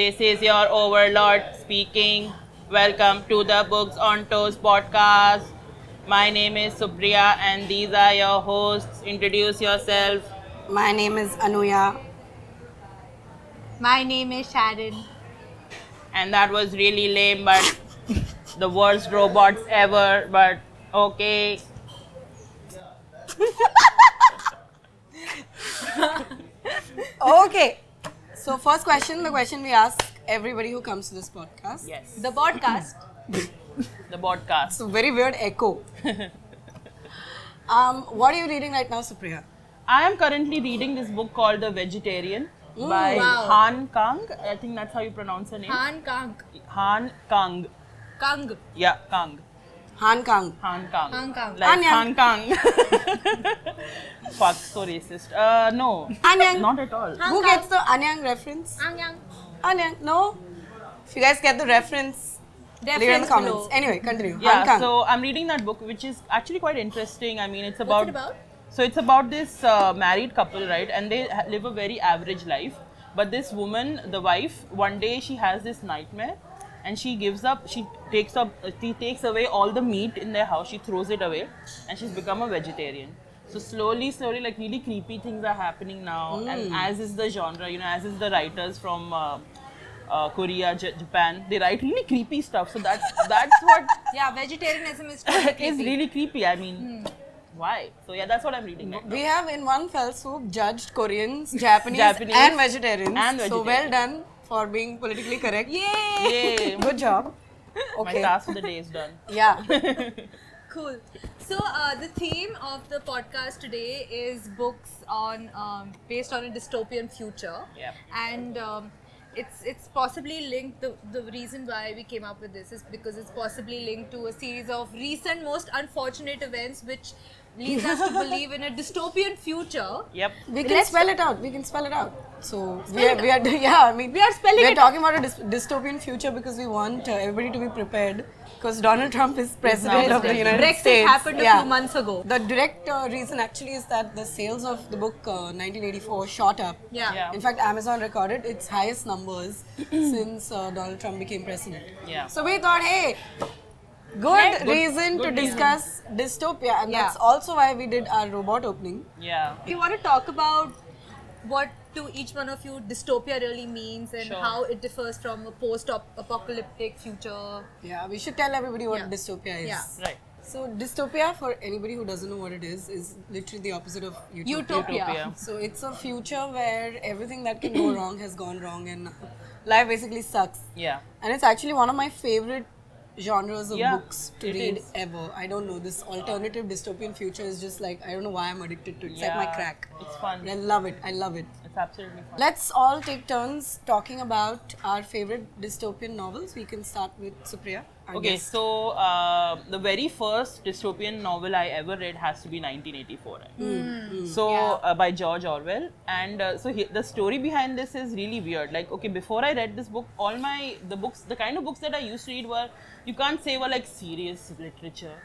This is your overlord speaking. Welcome to the Books on Toast podcast. My name is Supriya and these are your hosts. Introduce yourself. My name is Anuya. My name is Sharon. And that was really lame, but the worst robots ever. But okay. Okay. So first question, the question we ask everybody who comes to this podcast. Yes. The podcast. The podcast. It's a very weird echo. What are you reading right now, Supriya? I am currently reading this book called The Vegetarian by wow. Han Kang. I think that's how you pronounce her name. Han Kang. Han Kang. Kang. Yeah, Kang. Han Kang. Han Kang. Han Kang. Like Han Anyang. Kang. Fuck, so racist. No. Anyang. Not at all. Han Who Kang. gets the Anyang reference? Anyang. Anyang. No? If you guys get the reference, leave it in the Reference comments. below. Anyway, continue. Han Yeah, Kang. so I'm reading that book, which is actually quite interesting. I mean, it's What's about. it about? So it's about this married couple, right? And they live a very average life. But this woman, the wife, one day she has this nightmare, and she gives up. She takes away all the meat in their house. She throws it away, and she's become a vegetarian. So slowly, like really creepy things are happening now. And as is the genre, as is the writers from Korea, Japan, they write really creepy stuff. So that's what Yeah, vegetarianism is totally is creepy. really creepy. I mean, why? So yeah, that's what I'm reading right now. We have in one fell swoop judged Koreans, Japanese, Japanese and vegetarians. and So well vegetarians. done for being politically correct. Yay! Yay! Good job. My Okay. task for the day is done. Yeah. Cool. So the theme of the podcast today is books on based on a dystopian future. Yep. And it's possibly linked. The reason why we came up with this is because it's possibly linked to a series of recent most unfortunate events which leads us to believe in a dystopian future. Yep. We can Let's spell it out. We can spell it out. So we are yeah. I mean We are spelling we are it talking about a dystopian future because we want everybody to be prepared because Donald Trump is president of the United Brexit States. happened a few months ago. The direct reason actually is that the sales of the book 1984 shot up. Yeah. In fact, Amazon recorded its highest numbers since Donald Trump became president. Yeah. So we thought, hey, good Right, reason good to reason. discuss dystopia, and Yeah. that's also why we did our robot opening. Yeah. If you want to talk about what to each one of you dystopia really means and Sure. how it differs from a post-apocalyptic future. Yeah, we should tell everybody what Yeah. dystopia is. Yeah. Right. So dystopia, for anybody who doesn't know what it is literally the opposite of utopia. Utopia. So it's a future where everything that can go wrong has gone wrong and life basically sucks. Yeah. And it's actually one of my favorite genres of Yeah, books to it read is. ever. I don't know, this alternative dystopian future is just like, I don't know why I'm addicted to it. It's like my Yeah. crack. It's fun. I love it. I love it. It's absolutely fun. Let's all take turns talking about our favorite dystopian novels. We can start with Supriya. our Okay, guest. so the very first dystopian novel I ever read has to be 1984. Right? So by George Orwell, and the story behind this is really weird. Like, okay, before I read this book, all the kind of books that I used to read were, you can't say were like serious literature.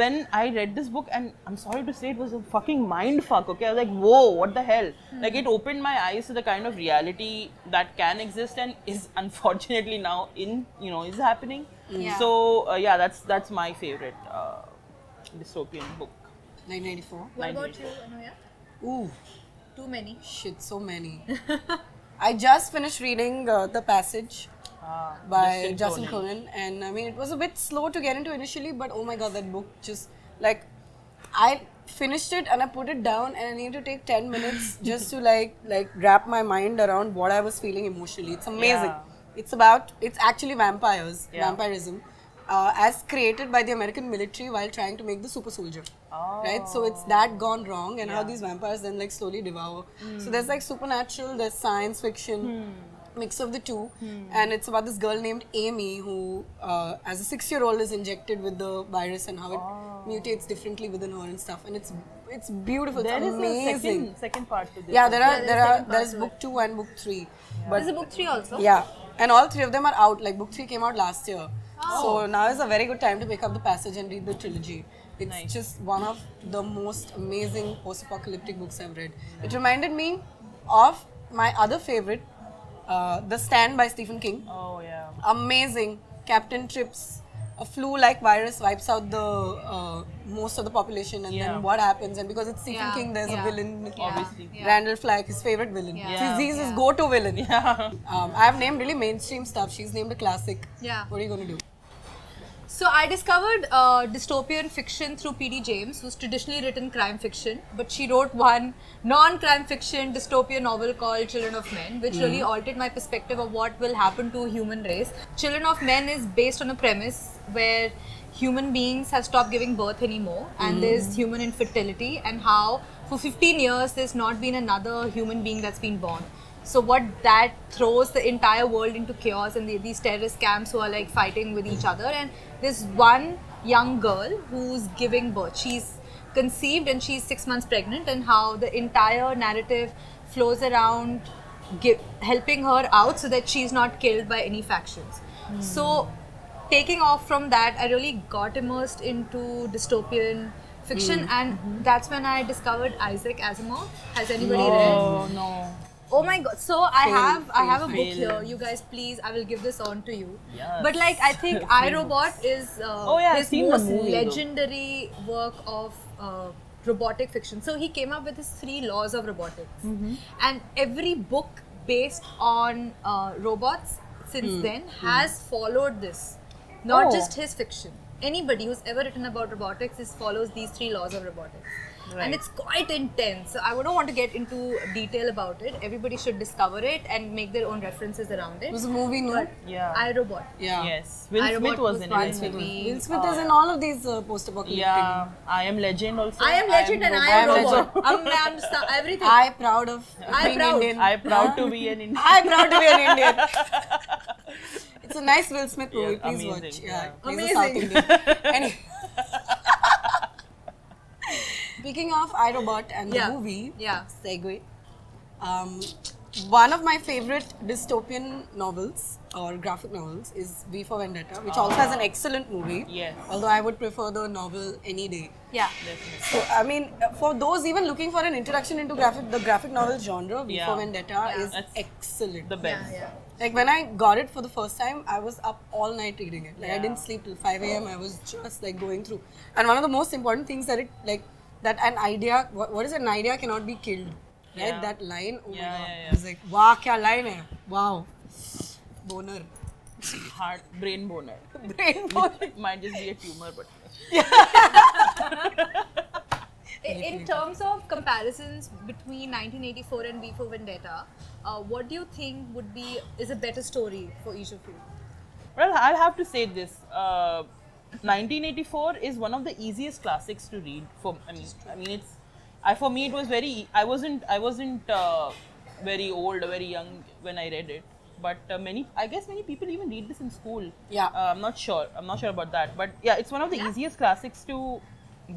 When I read this book, and I'm sorry to say, it was a fucking mind fuck. Okay, I was like, whoa, what the hell? Like, it opened my eyes to the kind of reality that can exist and is unfortunately now is happening. Yeah. So that's my favorite dystopian book. 1984. What about you, Anuya? Ooh, Too many. shit, so many. I just finished reading The Passage by Justin Cronin, and I mean, it was a bit slow to get into initially, but oh my god, that book just, like, I finished it and I put it down and I need to take 10 minutes just to like wrap my mind around what I was feeling emotionally. It's amazing. Yeah. It's actually vampires, Yeah. vampirism, as created by the American military while trying to make the super soldier. Right, so it's that gone wrong, and how these vampires then like slowly devour. So there's like supernatural, there's science fiction, mix of the two, and it's about this girl named Amy who, as a 6-year-old, is injected with the virus and how it mutates differently within her and stuff. And it's beautiful. There it's is amazing. a second part to this. Yeah, second part there's to book 2 and book 3. There's a book 3 also. Yeah, and all 3 of them are out. Like book 3 came out last year, so now is a very good time to pick up The Passage and read the trilogy. It's just one of the most amazing post-apocalyptic books I've read. It reminded me of my other favorite The Stand by Stephen King. Oh yeah. Amazing. Captain Trips. A flu-like virus wipes out the most of the population, and Yeah. then what happens? And because it's Stephen Yeah, King, there's a yeah, villain. yeah, Obviously. yeah. Randall Flagg, his favorite villain. Yeah. He's his Yeah. go-to villain. Yeah. I have named really mainstream stuff. She's named a classic. Yeah. What are you going to do? So I discovered dystopian fiction through P.D. James, who's traditionally written crime fiction, but she wrote one non-crime fiction dystopian novel called Children of Men, which really altered my perspective of what will happen to human race. Children of Men is based on a premise where human beings have stopped giving birth anymore, and there's human infertility, and how for 15 years there's not been another human being that's been born. So what that throws the entire world into chaos, and these terrorist camps who are like fighting with each other, and there's one young girl who's giving birth. She's conceived and she's 6 months pregnant, and how the entire narrative flows around helping her out so that she's not killed by any factions. So taking off from that, I really got immersed into dystopian fiction, and that's when I discovered Isaac Asimov. Has anybody read? Oh no. Oh my god! So I have a book fail. here. You guys, please, I will give this on to you. Yes. But like, I think iRobot is I've his seen the most movie, though. legendary work of robotic fiction. So he came up with his 3 laws of robotics, and every book based on robots since then has followed this. Not Oh. just his fiction. Anybody who's ever written about robotics follows these 3 laws of robotics. Right. And it's quite intense. So I don't want to get into detail about it. Everybody should discover it and make their own references around It it. was a movie, no? Yeah. iRobot. Yeah. Yes. Will iRobot Smith was was in fun it. to be- Will Smith is in all of these post-apocalyptic. Yeah. I Am Legend also. I am Legend and I am Robot. Robot. I'm everything. I proud of I being proud. Indian. I'm proud to be an Indian. I'm proud to be an Indian. It's a nice Will Smith movie. Yeah, Please amazing, watch. yeah. He's a South Amazing. Indian. Anyway. Speaking of iRobot and the Yeah. movie, Yeah. segue. One of my favorite dystopian novels or graphic novels is V for Vendetta, which also has an excellent movie. Yes. Although I would prefer the novel any day. Yeah. Definitely. So I mean, for those even looking for an introduction into the graphic novel genre, V Yeah. for Vendetta Yeah. is That's excellent. The best. Yeah. Like when I got it for the first time, I was up all night reading it. Like I Yeah. didn't sleep till 5 a.m. I was just like going through. And one of the most important things that an idea, what is an idea cannot be killed, right? Yeah. That line. Oh Yeah, my god! yeah, yeah. I was like, wow, kya line hai? Wow, boner, Heart, brain boner. brain boner. Might just be a tumor, but In terms of comparisons between 1984 and V for Vendetta, what do you think is a better story for each of you? well, I'll have to say this. 1984 is one of the easiest classics to read. For me it was very. I wasn't very old or very young when I read it. But many people even read this in school. Yeah. I'm not sure about that. But yeah, it's one of the easiest classics to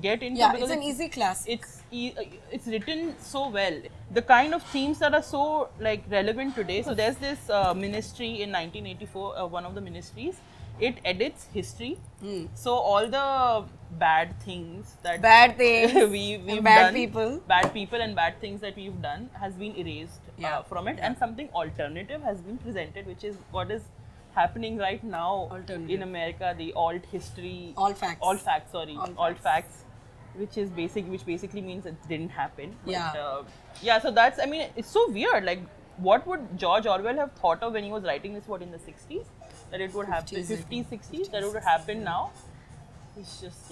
get into. Yeah, because it's an easy class. it's written so well. The kind of themes that are so like relevant today. So there's this ministry in 1984, one of the ministries. It edits history. So all the bad things that Bad things we've and bad done, people. bad people and bad things that we've done has been erased Yeah. from it, and something alternative has been presented, which is what is happening right now Alternative. in America. The alt history, All facts. alt facts, which basically means it didn't happen. But, Yeah. so that's, it's so weird. Like, what would George Orwell have thought of when he was writing this? What, in the 60s? That it would happen, 50s, 60s, that it would happen now. It's just,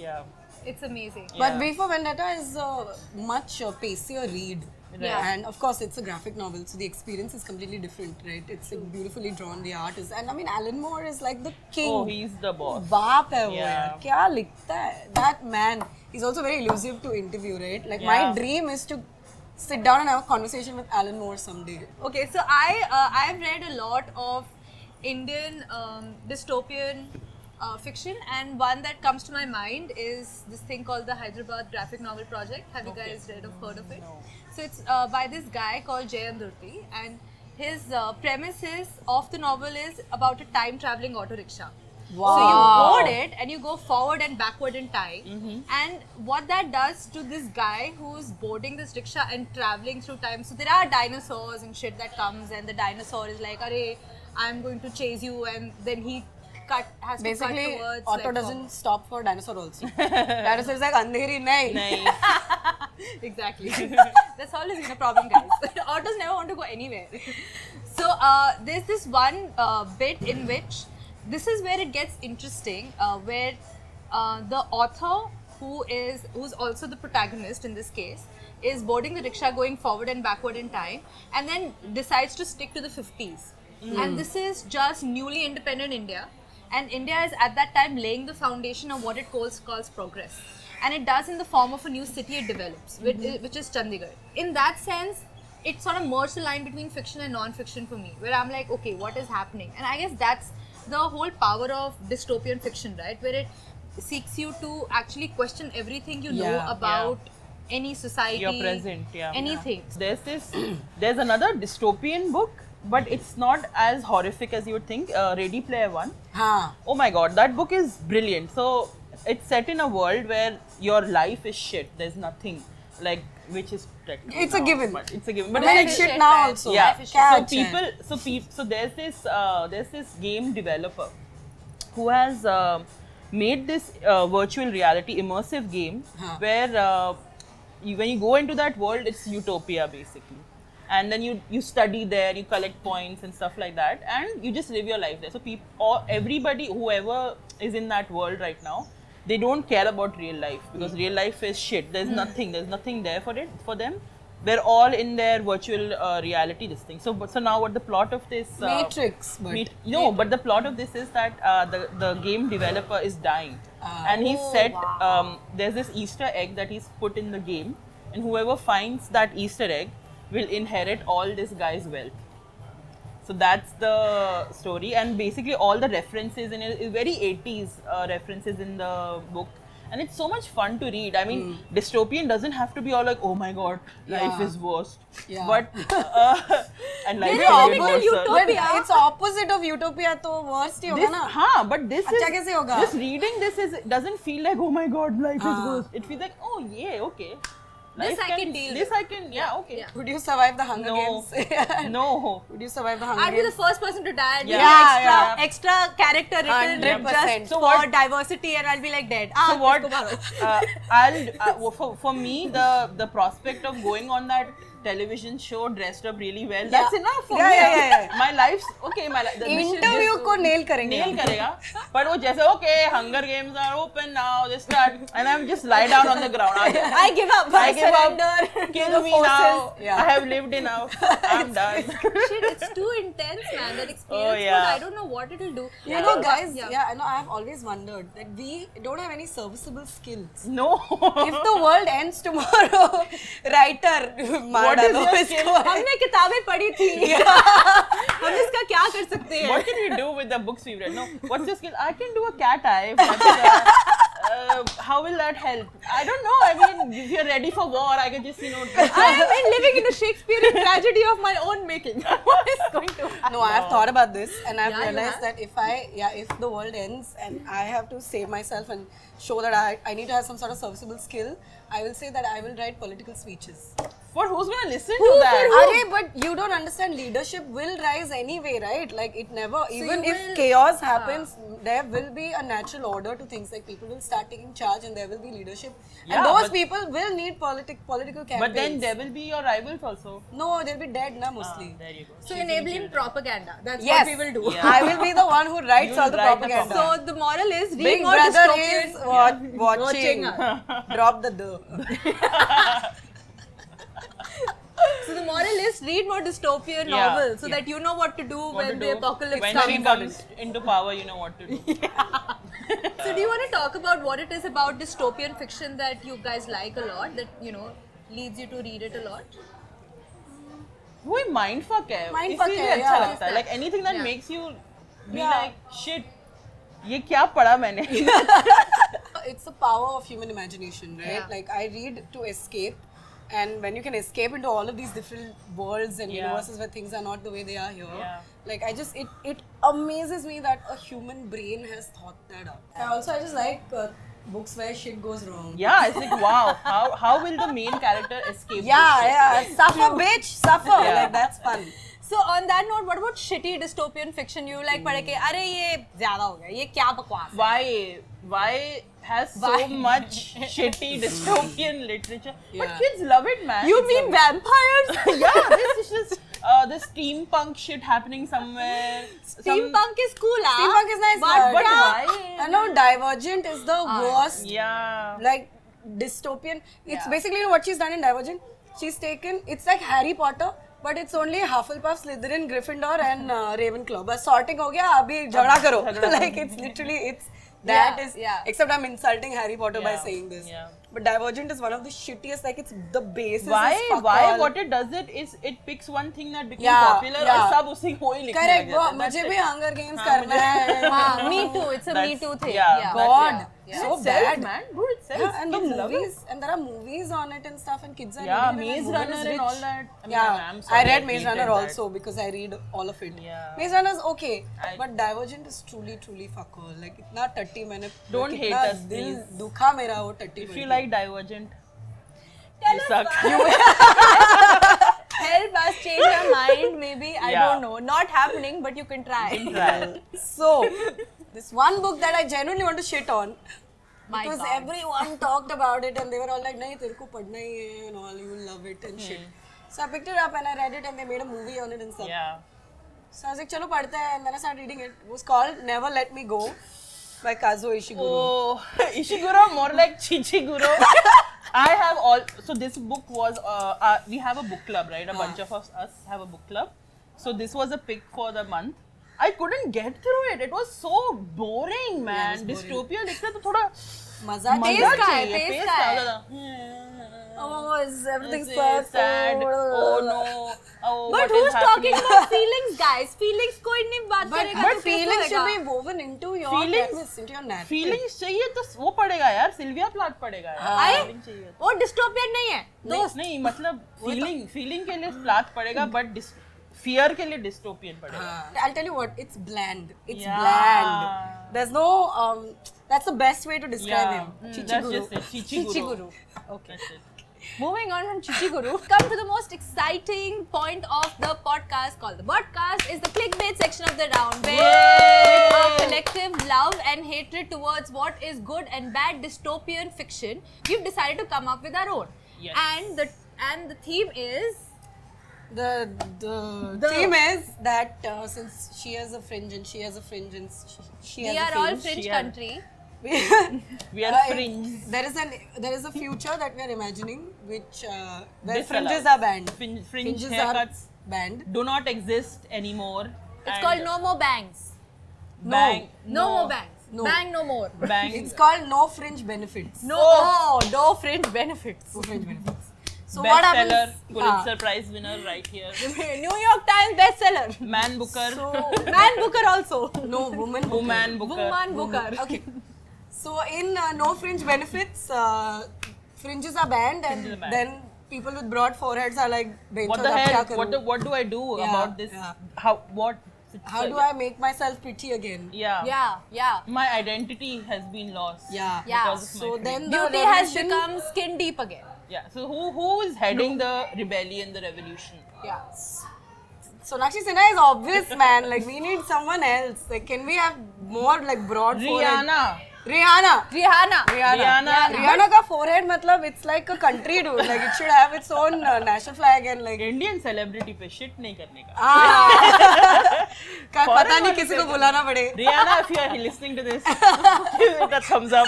It's amazing. But Yeah. V for Vendetta is a much pacier read. Yeah. And of course, it's a graphic novel, so the experience is completely different, right? It's like, beautifully drawn, the art is. And Alan Moore is like the king. Oh, he's the boss. बाप है वो Yeah. यार क्या लिखता है that man. He's also very elusive to interview, right? Like my Yeah. dream is to sit down and have a conversation with Alan Moore someday. Okay, so I've read a lot of Indian dystopian fiction, and one that comes to my mind is this thing called the Hyderabad Graphic Novel Project. Have you guys read or heard of it? No. So it's by this guy called Jayam Durti, and his premises of the novel is about a time traveling auto rickshaw. Wow. So you board it and you go forward and backward in time. And what that does to this guy who's boarding this rickshaw and traveling through time. So there are dinosaurs and shit that comes, and the dinosaur is like, "Arey, I'm going to chase you," and then he has to Basically, cut towards. auto like, doesn't stop for dinosaur also. Dinosaur is like, andheri nahi. Nahi. Exactly. That's always been a problem, guys. Autos never want to go anywhere. So there's this one bit in which this is where it gets interesting, where the author, who's also the protagonist in this case, is boarding the rickshaw going forward and backward in time, and then decides to stick to the 50s. And this is just newly independent India. And India is at that time laying the foundation of what it calls progress. And it does in the form of a new city it develops, which is Chandigarh. In that sense, it sort of merged the line between fiction and non-fiction for me, where I'm like, okay, what is happening? And I guess that's the whole power of dystopian fiction, right? Where it seeks you to actually question everything you know about any society, Your present, anything. There's another dystopian book, but it's not as horrific as you would think. Ready Player One. Oh my god, that book is brilliant. So it's set in a world where your life is shit. There's nothing like which is It's a given. But it's a given. But But like it's shit shit, now man. also. yeah. Kya So achha hai? so there's this game developer who has made this virtual reality immersive game where when you go into that world, it's utopia basically. And then you study there, you collect points and stuff like that, and you just live your life there. So everybody, whoever is in that world right now, they don't care about real life because real life is shit. There's nothing there for them. They're all in their virtual reality this thing. So now what the plot of this Matrix. But but the plot of this is that the game developer is dying, and he's set. There's this Easter egg that he's put in the game, and whoever finds that Easter egg will inherit all this guy's wealth. So that's the story, and basically all the references in it is very 80s references in the book. And it's so much fun to read. I mean, dystopian doesn't have to be all like, oh my god, life is worst. Yeah. But and life There is is very no worse. utopia. it's opposite of utopia, तो worst ही होगा ना. हाँ, but this अच्छा is कैसे होगा? just reading this doesn't feel like oh my god, life is worst. It feels like oh yeah, okay. This Life I can deal This with. I can, yeah, okay. Yeah. Would you survive the Hunger No. Games? No. Would you survive the Hunger I'd be the Games? first person to die. And Yeah. yeah, Yeah, extra character written 100%. just So for what- diversity, and I'll be like dead. So what? isko maro. For me, the prospect of going on that television show dressed up really well, that's enough for me. Yeah. My life's okay. My life. Interview को nail करेंगे. Nail करेगा. But वो जैसे okay, Hunger Games are open now. They start, and I'm just lie down on the ground. I give up. I give surrender up. to Kill the me forces. now. Yeah. I have lived enough. I'm done. Shit, it's too intense, man. That experience. Oh, yeah. But I don't know what it'll do. You know, guys, I know, I have always wondered that we don't have any serviceable skills. No. If the world ends tomorrow, writer, What is your skill? हमने किताबें पढ़ी थी. हम इसका क्या कर सकते हैं? What can we do with the books we've read? No. What's your skill? I can do a cat eye. But, how will that help? I don't know. I mean, if you're ready for war, I can just, I am living in a Shakespearean tragedy of my own making. What is going to happen? No, I have thought about this and I've Yeah, you realized have? that if the world ends and I have to save myself and show that I need to have some sort of serviceable skill, I will say that I will write political speeches. For who's gonna listen to that? Arey, but you don't understand, leadership will rise anyway, right? Like it never, even you if will- chaos happens, there will be a natural order to things. Like people will start taking charge and there will be leadership. Yeah, and those but- people will need political campaigns. But then there will be your rivals also. No, they'll be dead now mostly. There you go. So enabling propaganda. That's Yes, what we will do. Yeah. I will be the one who writes You all the write the propaganda. So the moral is read Big more Brother dystopian. is watching. Drop the duh. So the moral is read more dystopian Yeah, novels so yeah. that you know what to do What when to the do. apocalypse When comes. she comes into power, you know what to do. So do you want to talk about what it is about dystopian fiction that you guys like a lot, that leads you to read it a lot? वही mindfuck है. Mindfuck इसीलिए है, अच्छा yeah. लगता है. Like anything that Yeah. makes you be Yeah. like shit. ये क्या पढ़ा मैंने? It's the power of human imagination, right? Yeah. Like I read to escape and when you can escape into all of these different worlds and Yeah. universes where things are not the way they are here, Yeah. like it amazes me that a human brain has thought that up. And also, I just like books where shit goes wrong. Yeah, it's like wow, how will the main character escape? Yeah, this shit? yeah, suffer, bitch, suffer. Yeah. Like that's fun. So on that note, what about shitty dystopian fiction? You like पढ़ के अरे ये ज़्यादा हो गया, ये क्या बकवास है? Why has so Why? much shitty dystopian literature? But Yeah. kids love it, man. You It's mean vampires? yeah, this is just this steampunk shit happening somewhere. Steampunk is cool, ah? Steampunk is nice, But yeah. why? I know Divergent is the worst. Yeah. Like dystopian. It's Yeah. basically what she's done in Divergent. She's taken. It's like Harry Potter, but it's only Hufflepuff, Slytherin, Gryffindor, and Ravenclaw. But sorting हो गया अभी झगड़ा करो. Like it's literally that Yeah, is. yeah. Except I'm insulting Harry Potter by Yeah, saying this. yeah. But Divergent is one of the shittiest. Like it's the basis. Why? Is fuck Why? all. What it does is it picks one thing that became Yeah, popular yeah. और सब उसी को ही लिखने Correct. लग वो जाते हैं. मुझे That's भी it. Hunger Games हाँ, करना है. हाँ, me too. It's a me That's- too thing. yeah, Yeah. God. Yeah. So It sells, bad. man. Dude, it sells. Yeah, and the Kids love it. movies, and there are movies on it and stuff, and kids are Yeah, reading it, and Maze woman Runner is and rich. all that. I mean, Yeah, I'm I sorry, read Maze Runner hated also because I read all of it. Yeah. Maze Runner is okay, I- but Divergent is truly, truly fuck all. Like इतना टट्टी मैंने Don't कितना hate us, दिल please. दुखा मेरा वो टट्टी If you like Divergent, Tell you us suck. Help us change our mind, maybe. I Yeah. don't know. Not happening, but you can try. Try. So this one book that I genuinely want to shit on. My Because God. everyone talked about it and they were all like, "नहीं तेरे को पढ़ना ही है and all, you will love it and shit." So I picked it up and I read it and they made a movie on it and stuff. Yeah. So I was like, चलो पढ़ते हैं, and then I started reading it. It was called Never Let Me Go by Kazuo Ishiguro. Oh, Ishiguro, more like Chichiguro. I have all. So this book was. We have a book club, right? A bunch of us have a book club. So this was a pick for the month. I couldn't get through it. It was so boring, man. it was boring. Dystopia लिखता तो थोड़ा मजा Pace मजा का है, चाहिए. pace Pace का का है. होता Oh, is everything था. sad? Oh no. Oh, But what who's is talking happening? about feelings, guys? Feelings कोई नहीं बात करेगा But तो feelings कैसे should be होएगा? woven into your Feelings- premise, into your narrative. Feelings चाहिए तो वो पड़ेगा यार. सिल्विया प्लाथ पड़ेगा यार. आए? Feeling चाहिए तो. वो dystopian नहीं है दोस्त. नहीं मतलब फीलिंग के लिए प्लाथ पड़ेगा बट फियर के लिए डिस्टोपियन पड़ेगा. I'll tell you what, it's bland. It's Yeah. bland. There's no, that's the best way to describe him. That's Chichiguru. just it. Chichiguru. Okay. That's it. Moving on from Chichiguru, come to the most exciting point of the podcast called the podcast is the clickbait section of the round where with our collective love and hatred towards what is good and bad dystopian fiction, we've decided to come up with our own. Yes. And the theme is The theme is that since she has a fringe and she has a fringe and she has we a are all fringe, fringe She has- country. We are fringe. there is a future that we are imagining which where Disallowed. fringes are banned. Fringe Fringes are haircuts banned. do not exist anymore. It's called No More Bangs. Bang. No more bangs. No. Bang no more. Bang. It's called no fringe benefits. No, oh, no fringe benefits. No fringe benefits. So what Bestseller, happens? Pulitzer Prize winner right here. New York Times bestseller. Man Booker. Man Booker also. No, woman. Booker. Woman Booker. Woman Booker. Okay. So in no fringe benefits, fringes are banned, and Fringes are banned. then people with broad foreheads are like, What the hell? What do I do Yeah, about this? yeah. How do I make myself pretty again? Yeah. Yeah. My identity has been lost. Yeah. Yeah. Because of my So fringe. then the Beauty has revolution- become skin deep again. Yeah. So who is heading the rebellion, the revolution? Yeah. Sonakshi Sinha is obvious, man. Like we need someone else. Like can we have more like broad forehead? Rihanna. Rihanna. Rihanna का forehead मतलब it's like a country, dude. Like it should have its own national flag and like. Indian celebrity पे shit नहीं करने का. का पता नहीं किसी को बुलाना पड़े. Rihanna, if you are listening to this, give it a thumbs up.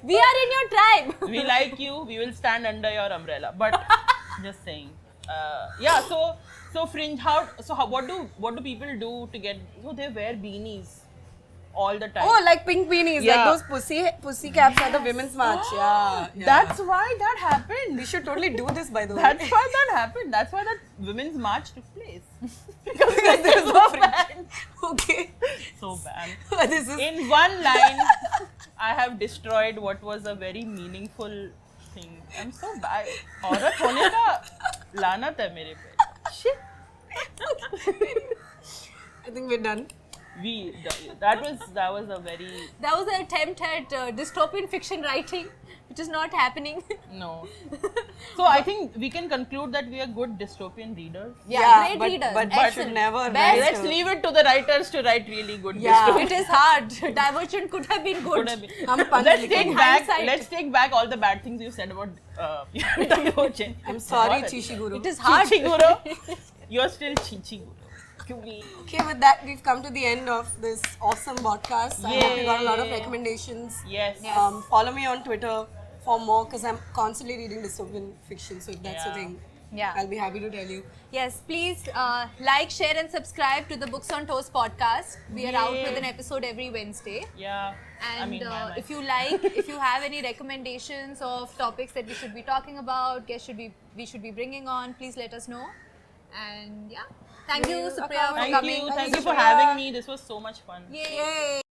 We are in your tribe. We like you. We will stand under your umbrella. But just saying. Yeah. So fringe. What do people do to get? So they wear beanies all the time. Oh, like pink beanies, Yeah. like those pussy caps at the women's march. Yeah. That's why that happened. We should totally do this, by the way. That's why that happened. That's why that women's march took place. because there is no fringe. Okay. So bad. This is In one line, I have destroyed what was a very meaningful thing. I'm so bad. औरत होने का लानत है मेरे पे. Shit. I think we're done. That was a very That was an attempt at dystopian fiction writing, which is not happening. no. So I think we can conclude that we are good dystopian readers. Great but, readers. But we Excellent. should never Best. write Let's leave it to the writers to write really good Yeah. dystopian. It is hard. Divergent could have been good. Could have been. हम पंच Let's लिखेंगे. take back. Hindsight. Let's take back all the bad things you said about Divergent. I'm sorry, बहुत Chishiguro. It is hard. Chichiguro. You're still Chichiguro. Okay, with that, we've come to the end of this awesome podcast. I hope you got a lot of Yay. recommendations. Yes. Follow me on Twitter for more because I'm constantly reading dystopian fiction. So if that's a Yeah. thing, Yeah. I'll be happy to tell you. Yes, please like, share, and subscribe to the Books on Toast podcast. We are out Yay. with an episode every Wednesday. Yeah. And I mean, if you like, if you have any recommendations of topics that we should be talking about, guests we should be bringing on, please let us know. And yeah, thank you, Supriya, for Thank coming. you. Thank you for Supriya. having me. This was so much fun. Yay. Yay!